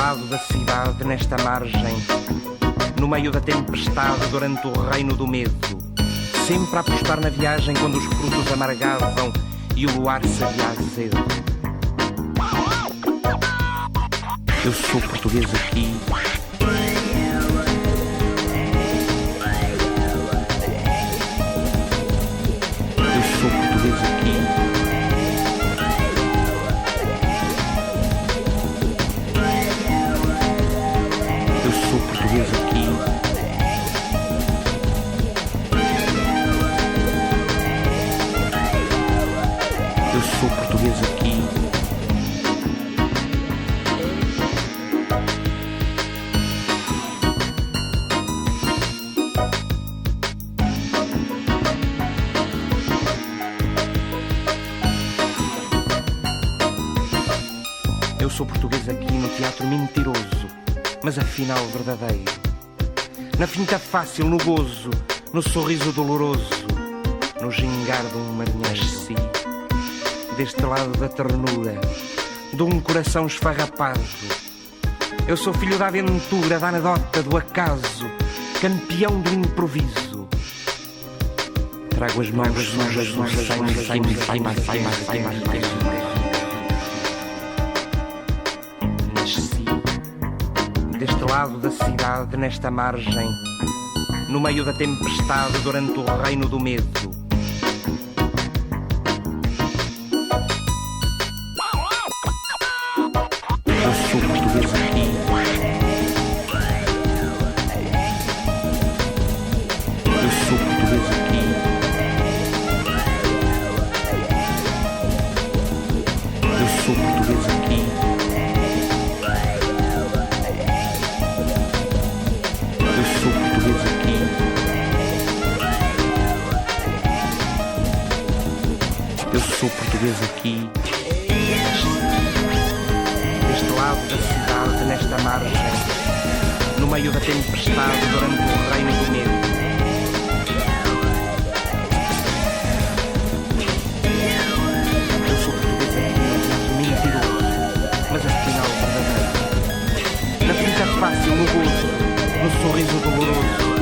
lado da cidade, nesta margem, no meio da tempestade, durante o reino do medo, sempre a apostar na viagem quando os frutos amargavam e o luar sabia azedo. Eu sou português aqui. Eu sou português aqui. Eu sou português aqui. Eu sou português aqui. Eu sou português aqui no teatro mentiroso, mas afinal verdadeiro. Na finta fácil, no gozo, no sorriso doloroso, no gingar de um marinhasci. Deste lado da ternura, de um coração esfarrapado. Eu sou filho da aventura, da anedota, do acaso, campeão do improviso. Trago as mãos sujas do sangue que me nasci deste lado da cidade, nesta margem, no meio da tempestade, durante o reino do medo. Eu sou português aqui. Eu sou português aqui. Eu sou português aqui. Eu sou português aqui. Eu sou português aqui. Deste lado da cidade, nesta margem, no meio da tempestade, durante o reino do medo. Eu sou português aqui no teatro mentiroso, mas afinal verdadeiro. Na finta fácil, no gozo, no sorriso doloroso,